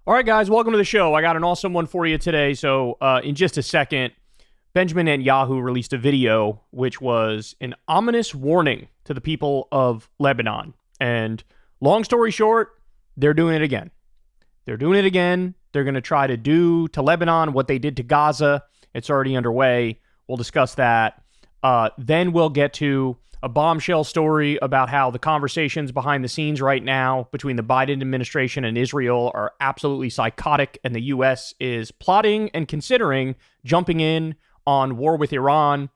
All right, guys, welcome to the show. I got an awesome one for you today. So in just a second, Benjamin Netanyahu released a video which was an ominous warning to the people of Lebanon. And long story short, they're doing it again. They're doing it again. They're going to try to do to Lebanon what they did to Gaza. It's already underway. We'll discuss that. Then we'll get to a bombshell story about how the conversations behind the scenes right now between the Biden administration and Israel are absolutely psychotic, and the U.S. is plotting and considering jumping in on war with Iran.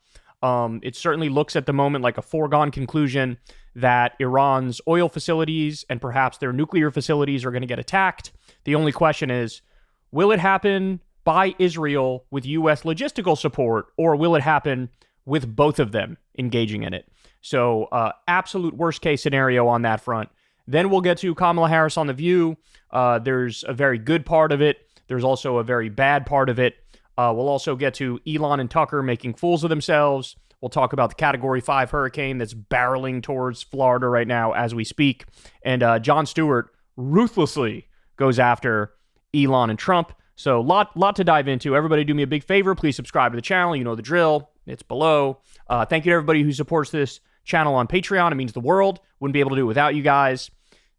It certainly looks at the moment like a foregone conclusion that Iran's oil facilities and perhaps their nuclear facilities are going to get attacked. The only question is, will it happen by Israel with U.S. logistical support, or will it happen with both of them engaging in it? So absolute worst case scenario on that front. Then we'll get to Kamala Harris on The View. There's a very good part of it. There's also a very bad part of it. We'll also get to Elon and Tucker making fools of themselves. We'll talk about the Category 5 hurricane that's barreling towards Florida right now as we speak. And Jon Stewart ruthlessly goes after Elon and Trump. So lot to dive into. Everybody do me a big favor. Please subscribe to the channel. You know the drill. It's below. Thank you to everybody who supports this channel on Patreon. It means the world. Wouldn't be able to do it without you guys.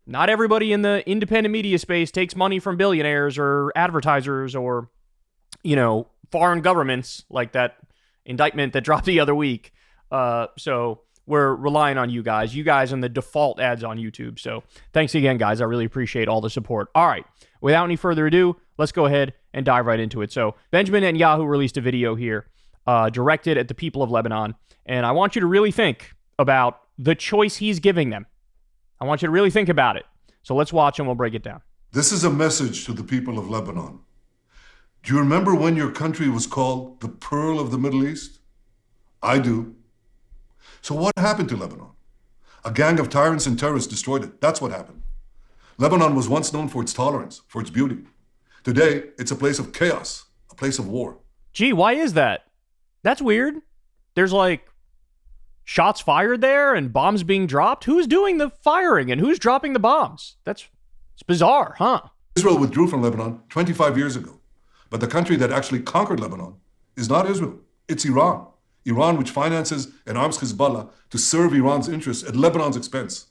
Not everybody in the independent media space takes money from billionaires or advertisers or, foreign governments, like that indictment that dropped the other week. So we're relying on you guys. You guys and the default ads on YouTube. So thanks again, guys. I really appreciate all the support. All right. Without any further ado, let's go ahead and dive right into it. So Benjamin Netanyahu released a video here directed at the people of Lebanon. And I want you to really think about the choice he's giving them. I want you to really think about it. So let's watch and we'll break it down. This is a message to the people of Lebanon. Do you remember when your country was called the Pearl of the Middle East? I do. So what happened to Lebanon? A gang of tyrants and terrorists destroyed it. That's what happened. Lebanon was once known for its tolerance, for its beauty. Today, it's a place of chaos, a place of war. Gee, why is that? That's weird. There's shots fired there and bombs being dropped. Who's doing the firing and who's dropping the bombs? It's bizarre, huh? Israel withdrew from Lebanon 25 years ago. But the country that actually conquered Lebanon is not Israel. It's Iran. Iran, which finances and arms Hezbollah to serve Iran's interests at Lebanon's expense.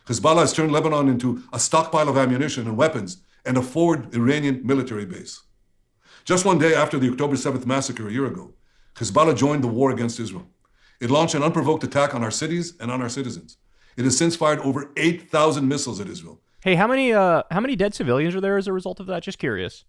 Hezbollah has turned Lebanon into a stockpile of ammunition and weapons and a forward Iranian military base. Just one day after the October 7th massacre a year ago, Hezbollah joined the war against Israel. It launched an unprovoked attack on our cities and on our citizens. It has since fired over 8,000 missiles at Israel. Hey, how many dead civilians are there as a result of that? Just curious.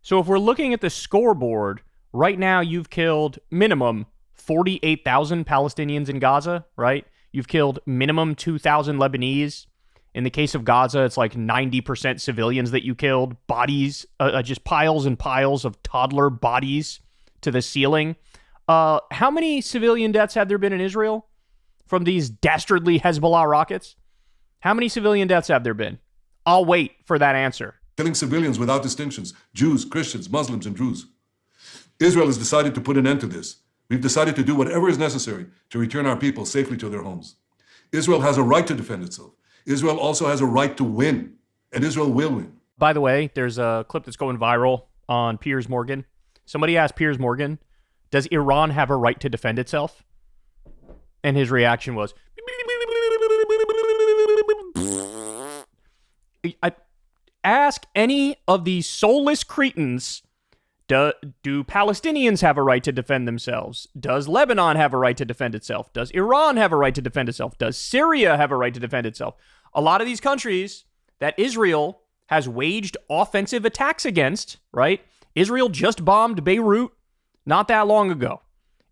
So if we're looking at the scoreboard, right now you've killed minimum 48,000 Palestinians in Gaza, right? You've killed minimum 2,000 Lebanese. In the case of Gaza, it's like 90% civilians that you killed. Bodies, just piles and piles of toddler bodies to the ceiling. How many civilian deaths have there been in Israel from these dastardly Hezbollah rockets? How many civilian deaths have there been? I'll wait for that answer. Killing civilians without distinctions, Jews, Christians, Muslims, and Druze. Israel has decided to put an end to this. We've decided to do whatever is necessary to return our people safely to their homes. Israel has a right to defend itself. Israel also has a right to win, and Israel will win. By the way, there's a clip that's going viral on Piers Morgan. Somebody asked Piers Morgan, does Iran have a right to defend itself? And his reaction was, ask any of these soulless cretins, do Palestinians have a right to defend themselves? Does Lebanon have a right to defend itself? Does Iran have a right to defend itself? Does Syria have a right to defend itself? A lot of these countries that Israel has waged offensive attacks against, right? Israel just bombed Beirut not that long ago.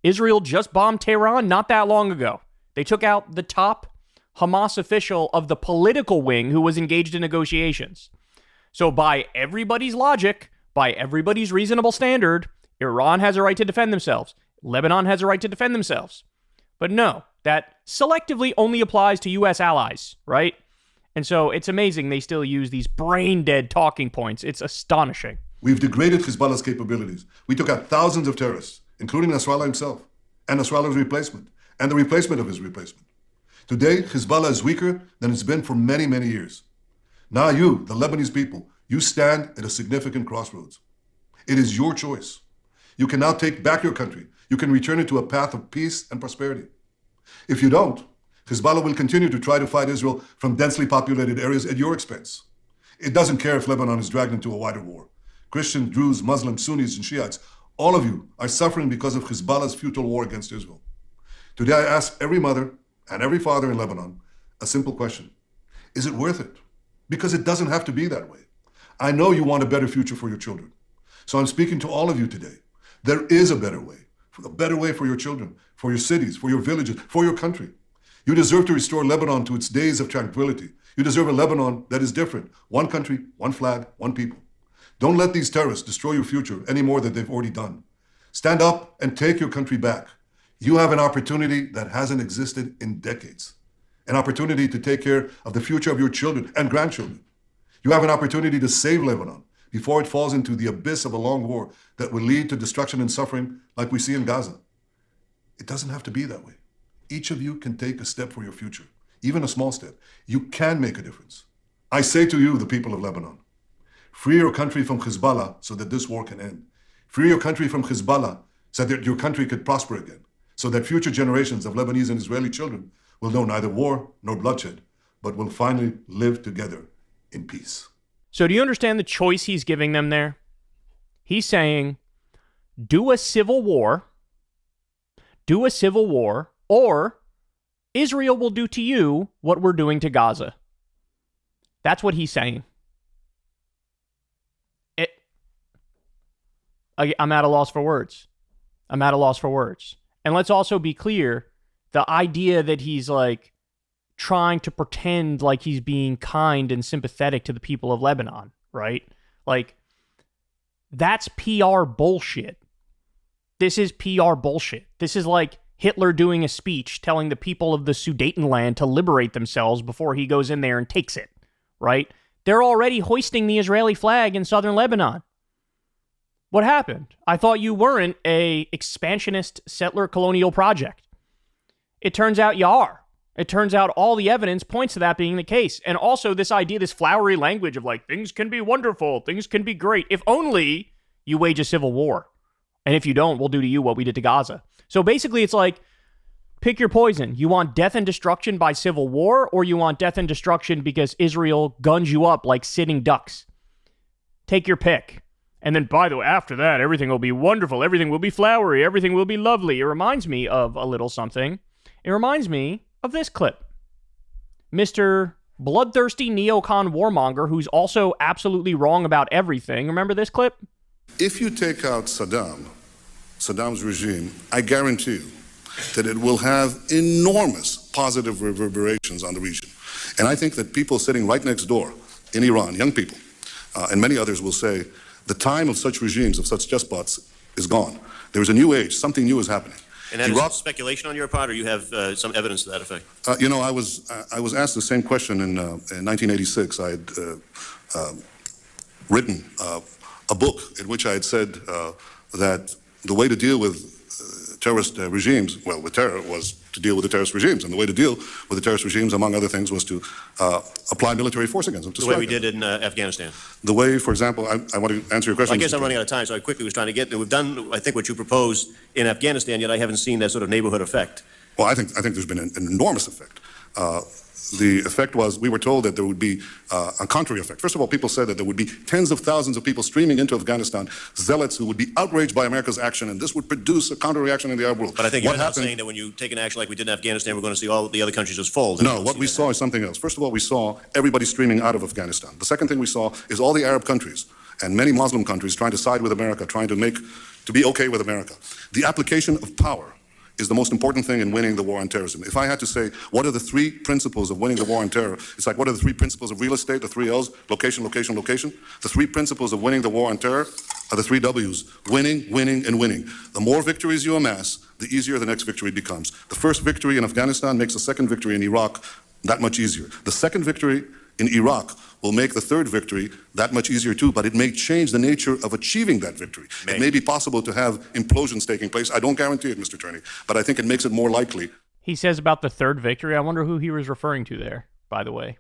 Israel just bombed Tehran not that long ago. They took out the top Hamas official of the political wing who was engaged in negotiations. So by everybody's logic, by everybody's reasonable standard, Iran has a right to defend themselves. Lebanon has a right to defend themselves. But no, that selectively only applies to U.S. allies, right? And so it's amazing they still use these brain-dead talking points. It's astonishing. We've degraded Hezbollah's capabilities. We took out thousands of terrorists, including Nasrallah himself, and Nasrallah's replacement, and the replacement of his replacement. Today, Hezbollah is weaker than it's been for many, many years. Now you, the Lebanese people, you stand at a significant crossroads. It is your choice. You can now take back your country. You can return it to a path of peace and prosperity. If you don't, Hezbollah will continue to try to fight Israel from densely populated areas at your expense. It doesn't care if Lebanon is dragged into a wider war. Christians, Druze, Muslims, Sunnis, and Shiites, all of you are suffering because of Hezbollah's futile war against Israel. Today I ask every mother and every father in Lebanon a simple question. Is it worth it? Because it doesn't have to be that way. I know you want a better future for your children. So I'm speaking to all of you today. There is a better way for your children, for your cities, for your villages, for your country. You deserve to restore Lebanon to its days of tranquility. You deserve a Lebanon that is different. One country, one flag, one people. Don't let these terrorists destroy your future any more than they've already done. Stand up and take your country back. You have an opportunity that hasn't existed in decades. An opportunity to take care of the future of your children and grandchildren. You have an opportunity to save Lebanon before it falls into the abyss of a long war that will lead to destruction and suffering like we see in Gaza. It doesn't have to be that way. Each of you can take a step for your future, even a small step. You can make a difference. I say to you, the people of Lebanon, free your country from Hezbollah so that this war can end. Free your country from Hezbollah so that your country could prosper again, so that future generations of Lebanese and Israeli children will know neither war nor bloodshed, but will finally live together in peace. So do you understand the choice he's giving them there? He's saying, do a civil war, or Israel will do to you what we're doing to Gaza. That's what he's saying. I'm at a loss for words. And let's also be clear, the idea that he's like trying to pretend like he's being kind and sympathetic to the people of Lebanon, right? Like, that's PR bullshit. This is PR bullshit. This is like Hitler doing a speech telling the people of the Sudetenland to liberate themselves before he goes in there and takes it, right? They're already hoisting the Israeli flag in southern Lebanon. What happened? I thought you weren't a expansionist settler colonial project. It turns out you are. It turns out all the evidence points to that being the case. And also this idea, this flowery language of like, things can be wonderful, things can be great, if only you wage a civil war. And if you don't, we'll do to you what we did to Gaza. So basically it's like, pick your poison. You want death and destruction by civil war, or you want death and destruction because Israel guns you up like sitting ducks? Take your pick. And then, by the way, after that, everything will be wonderful. Everything will be flowery. Everything will be lovely. It reminds me of a little something. It reminds me of this clip. Mr. Bloodthirsty neocon warmonger, who's also absolutely wrong about everything. Remember this clip? If you take out Saddam's regime, I guarantee you that it will have enormous positive reverberations on the region. And I think that people sitting right next door in Iran, young people, and many others will say, the time of such regimes, of such despots, is gone. There is a new age. Something new is happening. And that is speculation on your part, or you have some evidence to that effect? I was asked the same question in 1986. I had written a book in which I had said that the way to deal with terrorist regimes, well, with terror, was to deal with the terrorist regimes. And the way to deal with the terrorist regimes, among other things, was to apply military force against them. The way we did in Afghanistan. The way, for example, I want to answer your question. Well, I guess I'm running out of time, so I quickly was trying to get there. We've done, I think, what you proposed in Afghanistan, yet I haven't seen that sort of neighborhood effect. Well, I think there's been an enormous effect. The effect was, we were told that there would be a contrary effect. First of all, people said that there would be tens of thousands of people streaming into Afghanistan, zealots who would be outraged by America's action, and this would produce a counter-reaction in the Arab world. But I think you're not saying that when you take an action like we did in Afghanistan, we're going to see all the other countries just fold. No, what we saw is something else. First of all, we saw everybody streaming out of Afghanistan. The second thing we saw is all the Arab countries and many Muslim countries trying to side with America, trying to be okay with America. The application of power is the most important thing in winning the war on terrorism. If I had to say, what are the three principles of winning the war on terror? It's like, what are the three principles of real estate, the three L's, location, location, location? The three principles of winning the war on terror are the three W's, winning, winning, and winning. The more victories you amass, the easier the next victory becomes. The first victory in Afghanistan makes the second victory in Iraq that much easier. The second victory in Iraq will make the third victory that much easier too, but it may change the nature of achieving that victory. It may be possible to have implosions taking place. I don't guarantee it, Mr. Turney, but I think it makes it more likely. He says about the third victory. I wonder who he was referring to there, by the way.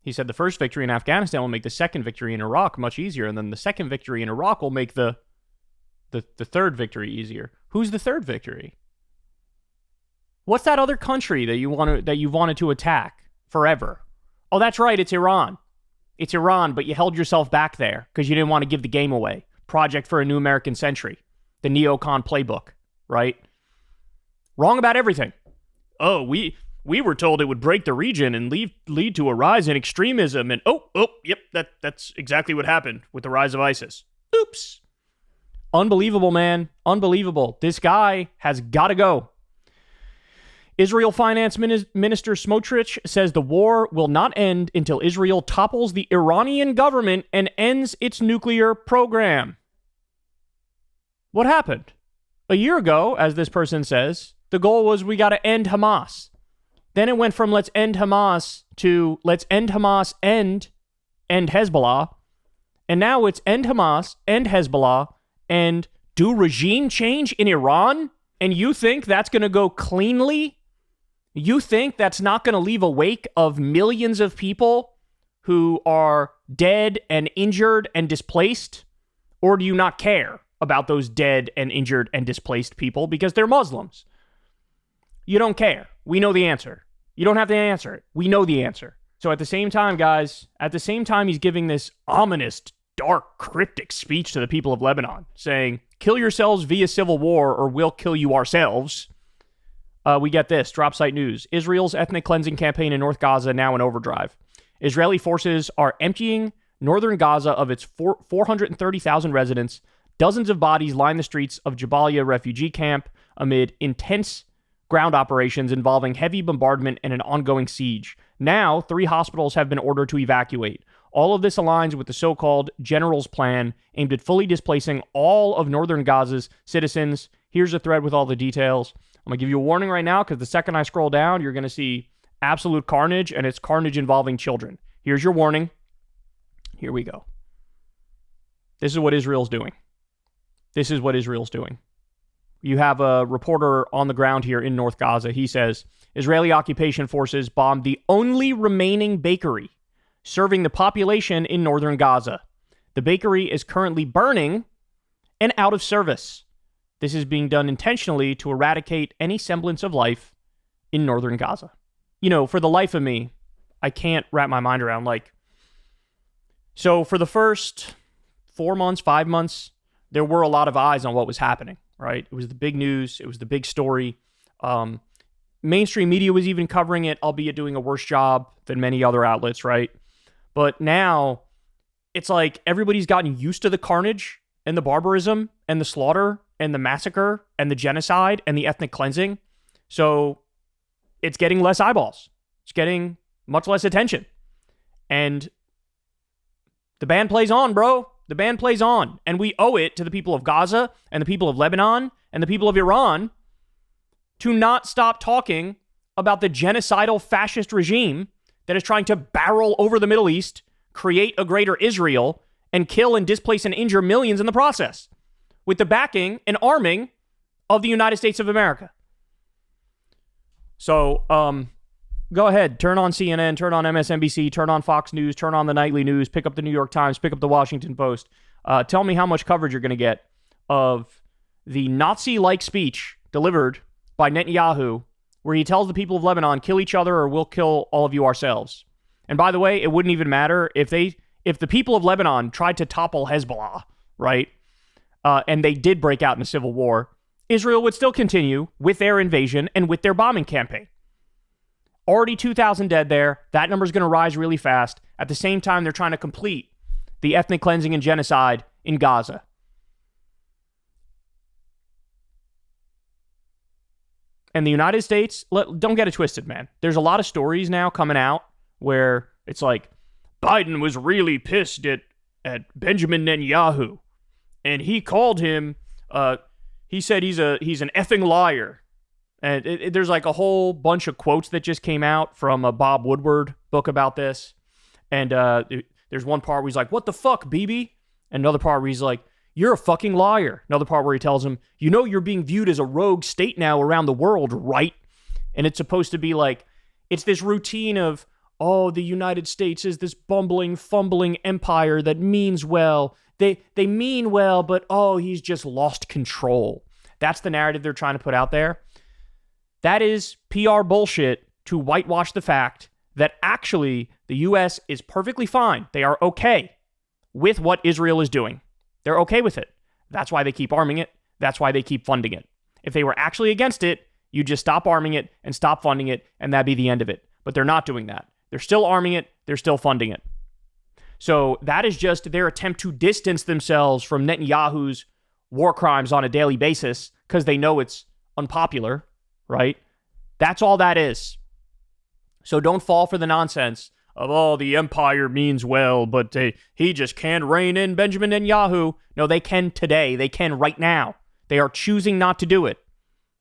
He said the first victory in Afghanistan will make the second victory in Iraq much easier, and then the second victory in Iraq will make the third victory easier. Who's the third victory? What's that other country that you wanted to attack forever? Oh, that's right, it's Iran. It's Iran, but you held yourself back there because you didn't want to give the game away. Project for a New American Century. The neocon playbook, right? Wrong about everything. Oh, we were told it would break the region and lead to a rise in extremism. And yep, that's exactly what happened with the rise of ISIS. Oops. Unbelievable, man. Unbelievable. This guy has got to go. Israel Finance Minister Smotrich says the war will not end until Israel topples the Iranian government and ends its nuclear program. What happened? A year ago, as this person says, the goal was we got to end Hamas. Then it went from let's end Hamas to let's end Hamas and end Hezbollah. And now it's end Hamas, end Hezbollah, and do regime change in Iran? And you think that's going to go cleanly? You think that's not going to leave a wake of millions of people who are dead and injured and displaced? Or do you not care about those dead and injured and displaced people because they're Muslims? You don't care. We know the answer. You don't have to answer it. We know the answer. So at the same time, guys, he's giving this ominous, dark, cryptic speech to the people of Lebanon, saying, kill yourselves via civil war or we'll kill you ourselves. We get this, drop site news. Israel's ethnic cleansing campaign in North Gaza now in overdrive. Israeli forces are emptying northern Gaza of its 430,000 residents. Dozens of bodies line the streets of Jabalia refugee camp amid intense ground operations involving heavy bombardment and an ongoing siege. Now, 3 hospitals have been ordered to evacuate. All of this aligns with the so-called General's Plan aimed at fully displacing all of northern Gaza's citizens. Here's a thread with all the details. I'm going to give you a warning right now because the second I scroll down, you're going to see absolute carnage, and it's carnage involving children. Here's your warning. Here we go. This is what Israel's doing. This is what Israel's doing. You have a reporter on the ground here in North Gaza. He says, Israeli occupation forces bombed the only remaining bakery serving the population in northern Gaza. The bakery is currently burning and out of service. This is being done intentionally to eradicate any semblance of life in northern Gaza. You know, for the life of me, I can't wrap my mind around, so for the first 4 months, 5 months, there were a lot of eyes on what was happening, right? It was the big news. It was the big story. Mainstream media was even covering it, albeit doing a worse job than many other outlets, right? But now it's like everybody's gotten used to the carnage and the barbarism and the slaughter and the massacre and the genocide and the ethnic cleansing. So it's getting less eyeballs. It's getting much less attention. And the band plays on, bro. The band plays on. And we owe it to the people of Gaza and the people of Lebanon and the people of Iran to not stop talking about the genocidal fascist regime that is trying to barrel over the Middle East, create a greater Israel, and kill and displace and injure millions in the process, with the backing and arming of the United States of America. So, go ahead, turn on CNN, turn on MSNBC, turn on Fox News, turn on the nightly news, pick up the New York Times, pick up the Washington Post. Tell me how much coverage you're going to get of the Nazi-like speech delivered by Netanyahu, where he tells the people of Lebanon, kill each other or we'll kill all of you ourselves. And by the way, it wouldn't even matter if the people of Lebanon tried to topple Hezbollah, right? And they did break out in a civil war, Israel would still continue with their invasion and with their bombing campaign. Already 2,000 dead there. That number's going to rise really fast. At the same time, they're trying to complete the ethnic cleansing and genocide in Gaza. And the United States, don't get it twisted, man. There's a lot of stories now coming out where it's like, Biden was really pissed at Benjamin Netanyahu. And he called him, he said he's an effing liar. And there's like a whole bunch of quotes that just came out from a Bob Woodward book about this. And there's one part where he's like, what the fuck, Bibi? And another part where he's like, you're a fucking liar. Another part where he tells him, you know you're being viewed as a rogue state now around the world, right? And it's supposed to be like, it's this routine of, oh, the United States is this bumbling, fumbling empire that means well. They mean well, but oh, he's just lost control. That's the narrative they're trying to put out there. That is PR bullshit to whitewash the fact that actually the U.S. is perfectly fine. They are okay with what Israel is doing. They're okay with it. That's why they keep arming it. That's why they keep funding it. If they were actually against it, you just stop arming it and stop funding it, and that'd be the end of it. But they're not doing that. They're still arming it. They're still funding it. So that is just their attempt to distance themselves from Netanyahu's war crimes on a daily basis because they know it's unpopular, right? That's all that is. So don't fall for the nonsense of, oh, the empire means well, but he just can't rein in Benjamin Netanyahu. No, they can today. They can right now. They are choosing not to do it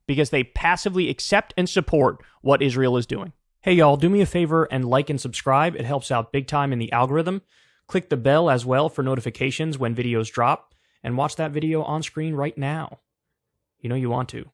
because they passively accept and support what Israel is doing. Hey, y'all, do me a favor and like and subscribe. It helps out big time in the algorithm. Click the bell as well for notifications when videos drop, and watch that video on screen right now. You know you want to.